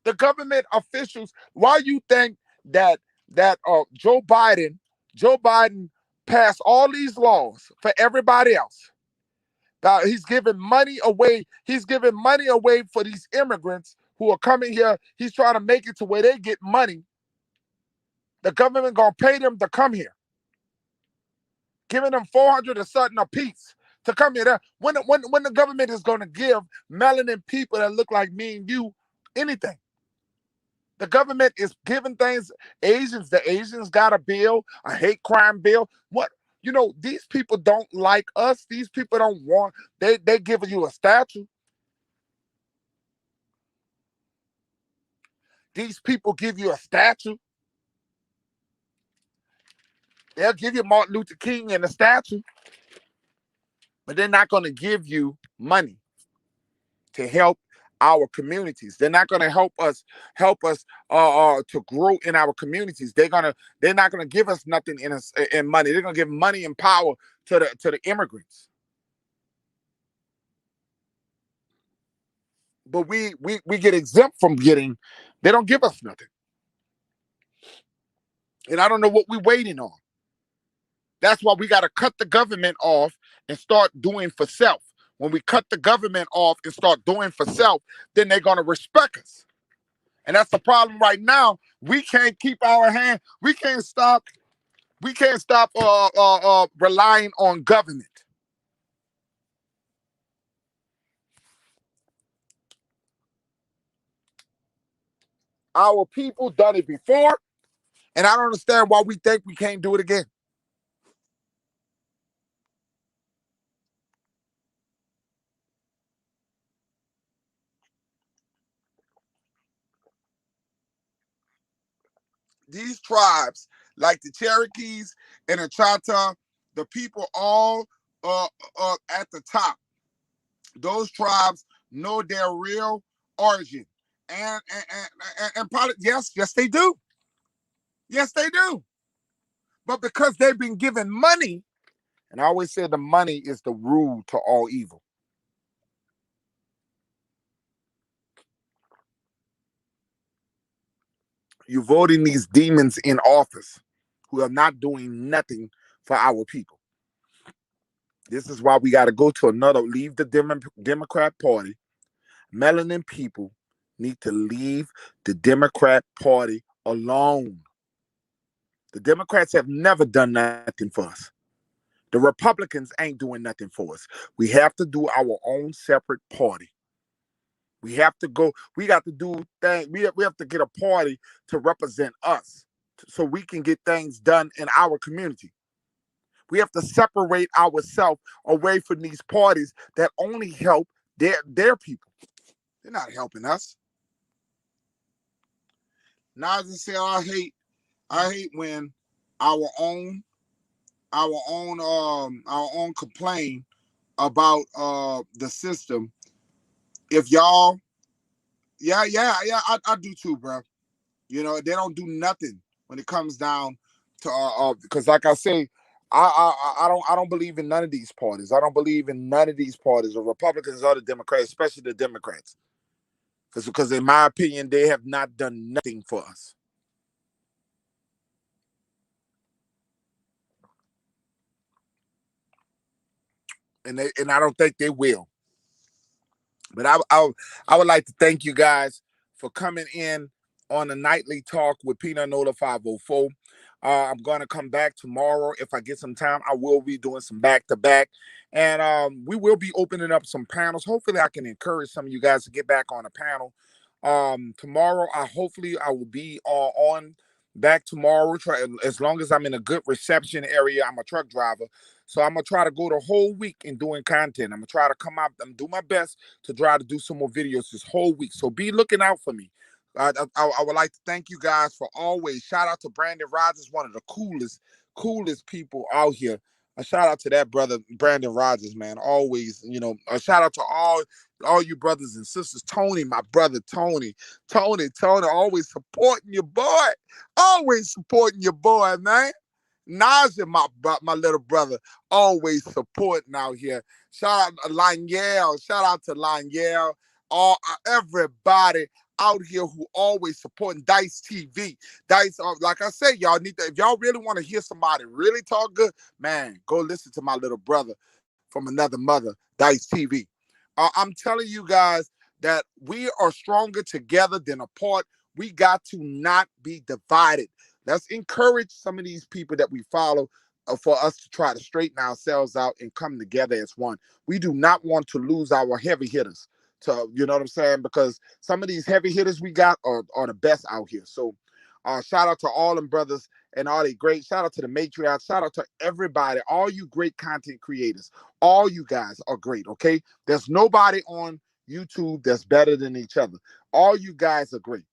The government officials. Why you think that Joe Biden passed all these laws for everybody else? He's giving money away. He's giving money away for these immigrants who are coming here. He's trying to make it to where they get money. The government gonna pay them to come here, giving them 400 or something a piece to come here. When the government is gonna give melanin people that look like me and you anything? The government is giving things. The Asians got a bill, a hate crime bill. What? These people don't like us. These people don't want. They giving you a statue. These people give you a statue. They'll give you Martin Luther King and a statue, but they're not going to give you money to help our communities. They're not going to help us to grow in our communities. They're not gonna give us nothing in money. They're gonna give money and power to the immigrants. But we get exempt from getting. They don't give us nothing, and I don't know what we're waiting on. That's why we got to cut the government off and start doing for self. When we cut the government off and start doing for self, then they're gonna respect us. And that's the problem right now. We can't keep our hand. We can't stop. We can't stop relying on government. Our people done it before, and I don't understand why we think we can't do it again. These tribes, like the Cherokees and the Chata, the people all at the top, those tribes know their real origin. And probably, yes, they do. Yes, they do. But because they've been given money, and I always say the money is the rule to all evil. You're voting these demons in office who are not doing nothing for our people. This is why we got to go to leave the Democrat Party. Melanin people need to leave the Democrat Party alone. The Democrats have never done nothing for us. The Republicans ain't doing nothing for us. We have to do our own separate party. We have to go. We got to do things. We have to get a party to represent us, so we can get things done in our community. We have to separate ourselves away from these parties that only help their people. They're not helping us. Now, as I say, I hate when our own our own complain about the system. If y'all, I do too, bro. They don't do nothing when it comes down to because like I say, I don't believe in none of these parties. I don't believe in none of these parties, the Republicans or the Democrats, especially the Democrats. Because in my opinion, they have not done nothing for us. And I don't think they will. But I would like to thank you guys for coming in on the nightly talk with Peanut Nola 504. I'm going to come back tomorrow if I get some time. I will be doing some back to back, and we will be opening up some panels. Hopefully, I can encourage some of you guys to get back on a panel tomorrow. I will be on back tomorrow. As long as I'm in a good reception area. I'm a truck driver, so I'm gonna try to go the whole week in doing content. I'm gonna try to come out and do my best to try to do some more videos this whole week. So be looking out for me. I would like to thank you guys for always. Shout out to Brandon Rogers, one of the coolest people out here. A shout out to that brother, Brandon Rogers, man. Always, a shout out to all you brothers and sisters. Tony, my brother, Tony, always supporting your boy. Always supporting your boy, man. Naja, my little brother, always supporting out here. Shout out to Lanyel. Shout out to Lanyel. All everybody out here who always supporting Dice TV. Dice, like I said, y'all need to. If y'all really want to hear somebody really talk good, man, go listen to my little brother from another mother, Dice TV. I'm telling you guys that we are stronger together than apart. We got to not be divided. Let's encourage some of these people that we follow for us to try to straighten ourselves out and come together as one. We do not want to lose our heavy hitters. you know what I'm saying? Because some of these heavy hitters we got are the best out here. So shout out to all them brothers and all they great. Shout out to the matriarchs. Shout out to everybody, all you great content creators. All you guys are great, okay? There's nobody on YouTube that's better than each other. All you guys are great.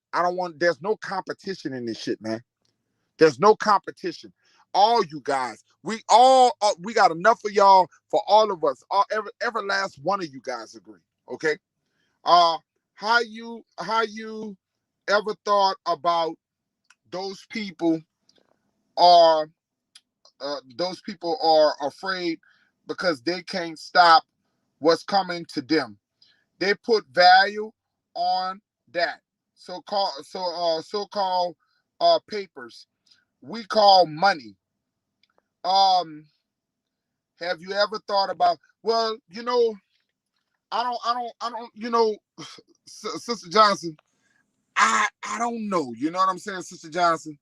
There's no competition in this shit, man. There's no competition. All you guys, we got enough of y'all for all of us. Every last one of you guys agree. Okay. How you ever thought about those people are afraid because they can't stop what's coming to them? They put value on that so-called papers we call money. Have you ever thought about, well, I don't, Sister Johnson, I don't know. You know what I'm saying, Sister Johnson?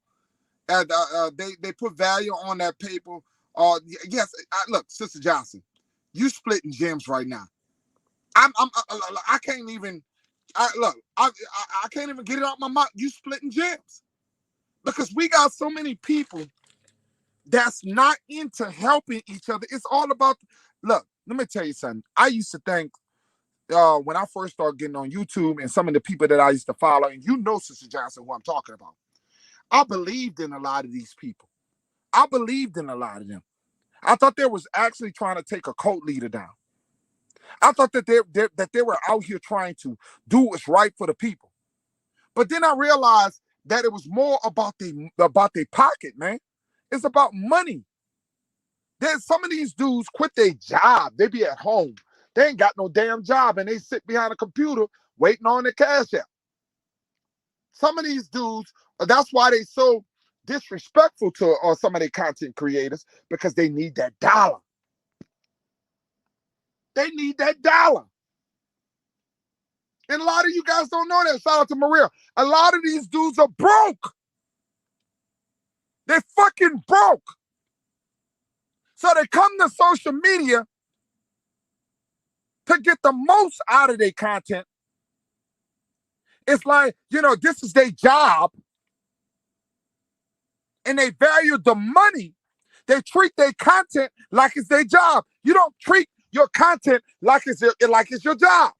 And they put value on that paper. Yes, look, Sister Johnson, you splitting gems right now. I can't even. I can't even get it out my mouth. You splitting gems because we got so many people that's not into helping each other. It's all about. Look, let me tell you something. I used to think when I first started getting on YouTube and some of the people that I used to follow, and Sister Johnson, who I'm talking about, I believed in a lot of these people. I believed in a lot of them. I thought they was actually trying to take a cult leader down. I thought that they were out here trying to do what's right for the people. But then I realized that it was more about their pocket, man. It's about money. There's some of these dudes quit their job. They be at home. They ain't got no damn job, and they sit behind a computer waiting on the cash out. Some of these dudes, that's why they so disrespectful to some of their content creators, because they need that dollar. They need that dollar. And a lot of you guys don't know that. Shout out to Maria. A lot of these dudes are broke. They're fucking broke. So they come to social media to get the most out of their content. It's like, this is their job. And they value the money. They treat their content like it's their job. You don't treat your content like it's your job.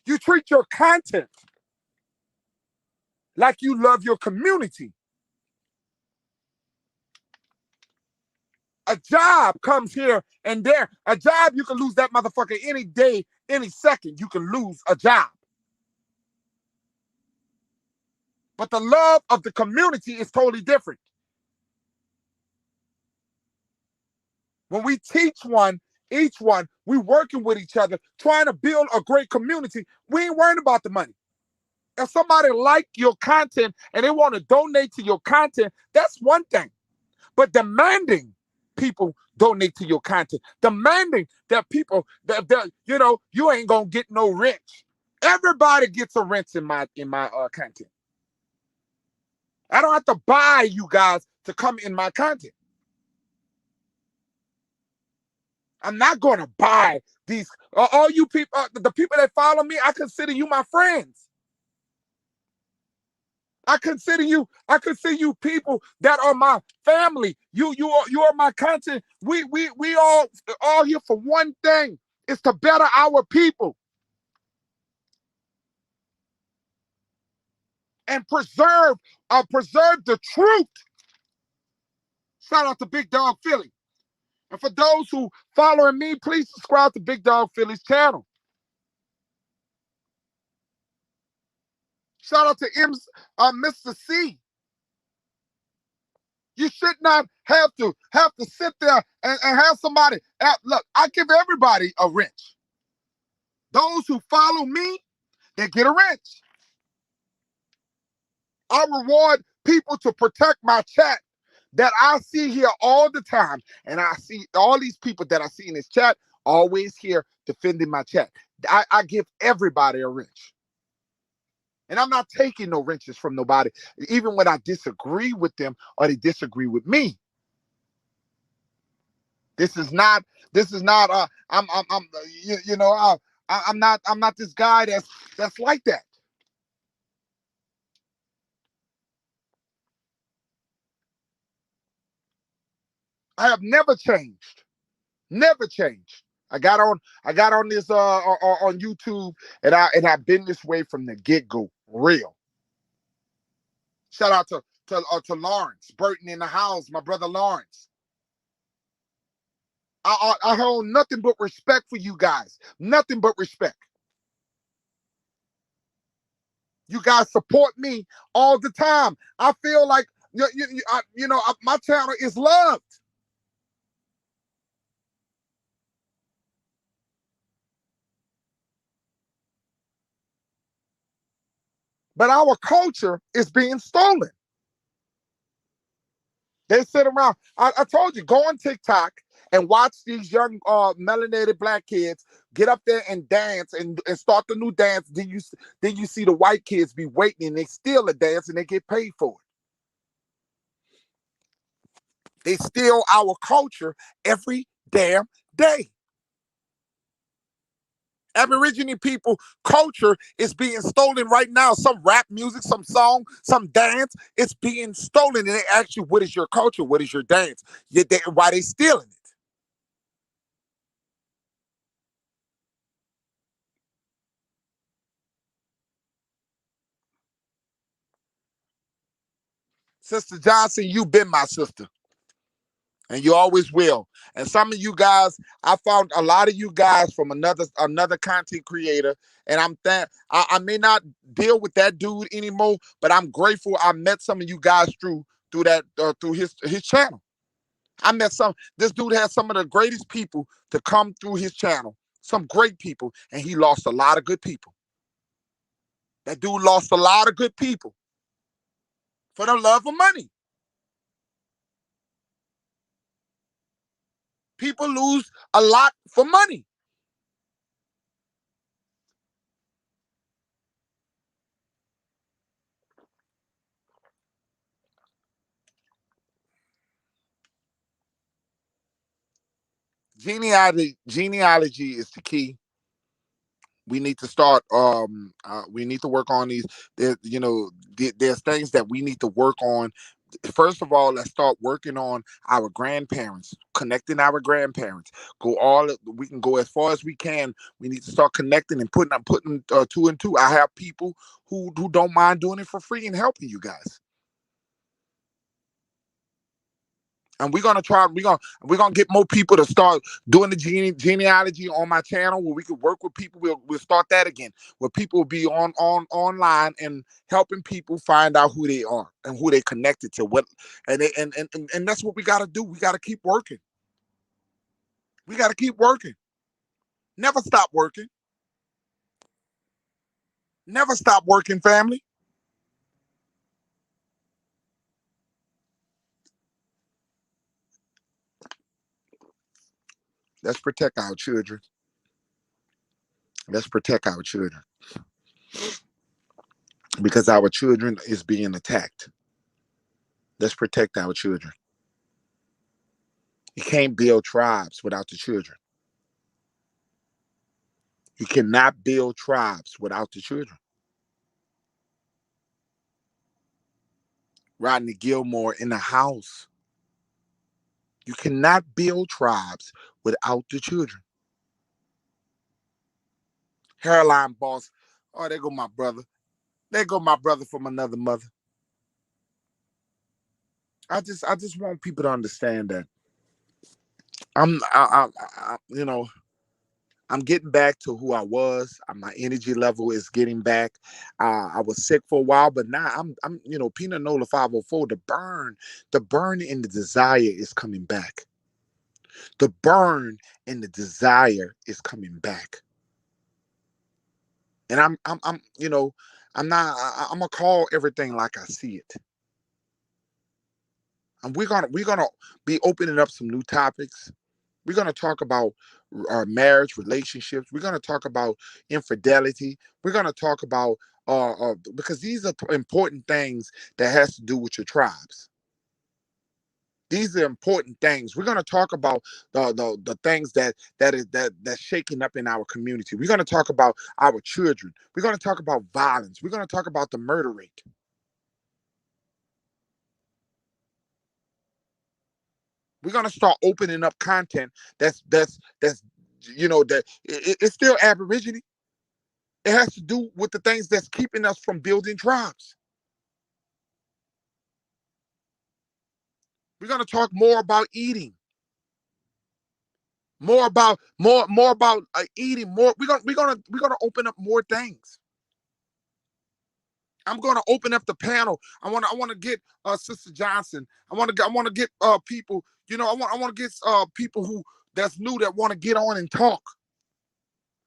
You treat your content like you love your community. A job comes here and there. A job, you can lose that motherfucker any day, any second. You can lose a job. But the love of the community is totally different. When we teach each one, we working with each other, trying to build a great community. We ain't worrying about the money. If somebody like your content and they want to donate to your content, that's one thing. But demanding people donate to your content, demanding that people that you ain't gonna get no rent. Everybody gets a rent in my content. I don't have to buy you guys to come in my content. I'm not going to buy these. All you people, the people that follow me, I consider you my friends. I consider you people that are my family. You are my content. We all here for one thing. It's to better our people and preserve the truth. Shout out to Big Dog Philly. And for those who following me, please subscribe to Big Dog Philly's channel. Shout out to Mr. C. You should not have to sit there and have somebody. Look, I give everybody a wrench. Those who follow me, they get a wrench. I reward people to protect my chat that I see here all the time. And I see all these people that I see in this chat always here defending my chat. I give everybody a wrench. And I'm not taking no wrenches from nobody, even when I disagree with them or they disagree with me. This is not. This is not. I'm. You know. I'm not this guy that's like that. I have never changed. Never changed. I got on this on YouTube, and I've been this way from the get go. Real. Shout out to Lawrence Burton in the house, my brother Lawrence. I hold nothing but respect for you guys. Nothing but respect. You guys support me all the time. I feel like my channel is loved, but our culture is being stolen. They sit around. I told you, go on TikTok and watch these young melanated black kids get up there and dance and start the new dance. Then you see the white kids be waiting and they steal the dance and they get paid for it. They steal our culture every damn day. Aborigine people culture is being stolen right now. Some rap music, some song, some dance, it's being stolen. And they ask you, what is your culture? What is your dance? Why they stealing it? Sister Johnson, you've been my sister. And you always will. And some of you guys, I found a lot of you guys from another content creator, and I may not deal with that dude anymore, but I'm grateful I met some of you guys through that through his channel. I met some. This dude has some of the greatest people to come through his channel. Some great people, and he lost a lot of good people. That dude lost a lot of good people for the love of money. People lose a lot for money. Genealogy is the key. We need to start we need to work on these. There's things that we need to work on. First of all, let's start working on our grandparents, connecting our grandparents. We can go as far as we can. We need to start connecting and putting two and two. I have people who don't mind doing it for free and helping you guys. And we're gonna get more people to start doing the genealogy on my channel where we could work with people. We'll start that again, where people will be online and helping people find out who they are and who they connected to. And that's what we got to do. We got to keep working. We got to keep working. Never stop working. Never stop working, family. Let's protect our children. Let's protect our children because our children is being attacked. Let's protect our children. You can't build tribes without the children. You cannot build tribes without the children. Rodney Gilmore in the house. You cannot build tribes without the children. Hairline boss. Oh, there go my brother. There go my brother from another mother. I just want people to understand that you know, I'm getting back to who I was. My energy level is getting back. I was sick for a while, but now Peanut Nola 504. The burn and the desire is coming back. The burn and the desire is coming back. And I'm not. I'm gonna call everything like I see it. And we're gonna be opening up some new topics. We're going to talk about our marriage, relationships. We're going to talk about infidelity. We're going to talk about because these are important things that has to do with your tribes. These are important things. We're going to talk about the things that's shaking up in our community. We're going to talk about our children. We're going to talk about violence. We're going to talk about the murder rate. We're going to start opening up content that's that it's still Aborigine. It has to do with the things that's keeping us from building tribes. We're going to talk more about eating, more about eating more. We're gonna open up more things. I'm gonna open up the panel. I want to get Sister Johnson. I want to get people. I want to get people who that's new that want to get on and talk.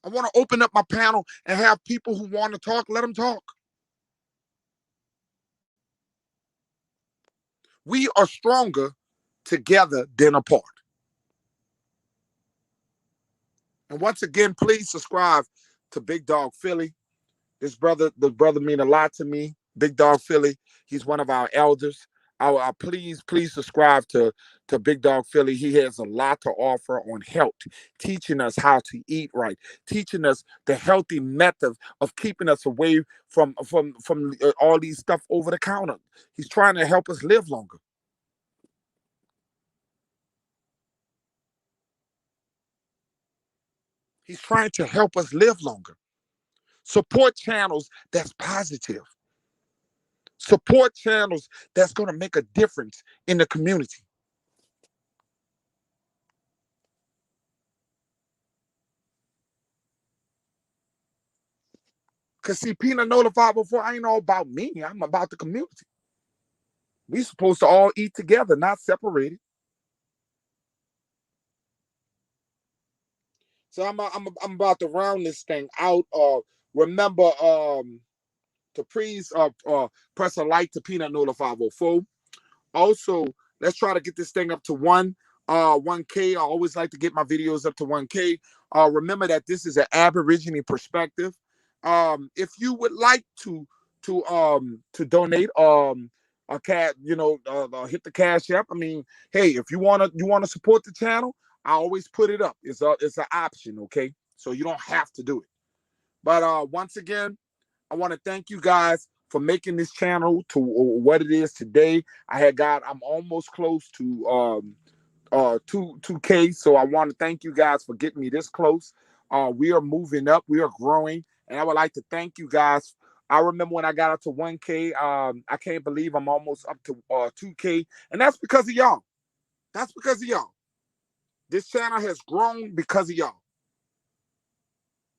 I want to open up my panel and have people who want to talk. Let them talk. We are stronger together than apart. And once again, please subscribe to Big Dog Philly. The brother mean a lot to me. Big Dog Philly. He's one of our elders. Please subscribe to Big Dog Philly. He has a lot to offer on health, teaching us how to eat right, teaching us the healthy method of keeping us away from all these stuff over the counter. He's trying to help us live longer. He's trying to help us live longer. Support channels that's positive. Support channels that's going to make a difference in the community. Because see, Peanut notified before, I ain't all about me. I'm about the community. We supposed to all eat together, not separated. So I'm about to round this thing out. Remember to please press a like to Peanut Nola 504. Also, let's try to get this thing up to 1K. I always like to get my videos up to 1K. Remember that this is an Aborigine perspective. If you would like to donate a cat, hit the cash app. I mean, hey, if you wanna support the channel, I always put it up. It's an option, okay? So you don't have to do it. But once again, I want to thank you guys for making this channel to what it is today. I'm almost close to 2K, so I want to thank you guys for getting me this close. We are moving up, we are growing, and I would like to thank you guys. I remember when I got up to 1K, I can't believe I'm almost up to 2K, and that's because of y'all. That's because of y'all. This channel has grown because of y'all.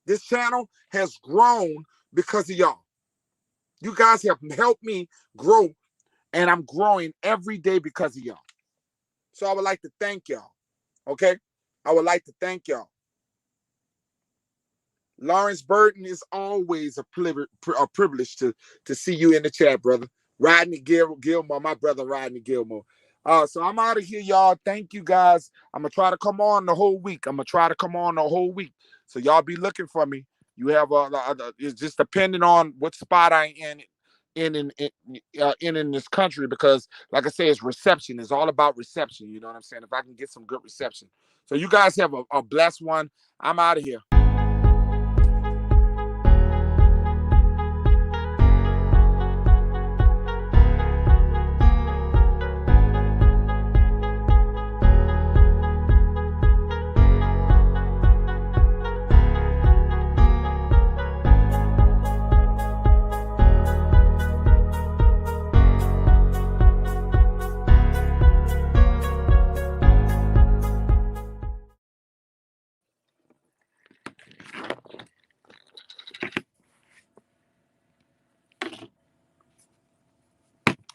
This channel has grown because of y'all. You guys have helped me grow, and I'm growing every day because of y'all. So I would like to thank y'all. Okay? I would like to thank y'all. Lawrence Burton, is always a privilege to see you in the chat, brother. Rodney Gilmore, my brother Rodney Gilmore. So I'm out of here, y'all. Thank you, guys. I'm gonna try to come on the whole week. So y'all be looking for me. You have it's just depending on what spot I in this country, because like I say, it's reception. It's all about reception. You know what I'm saying? If I can get some good reception. So you guys have a blessed one. I'm out of here.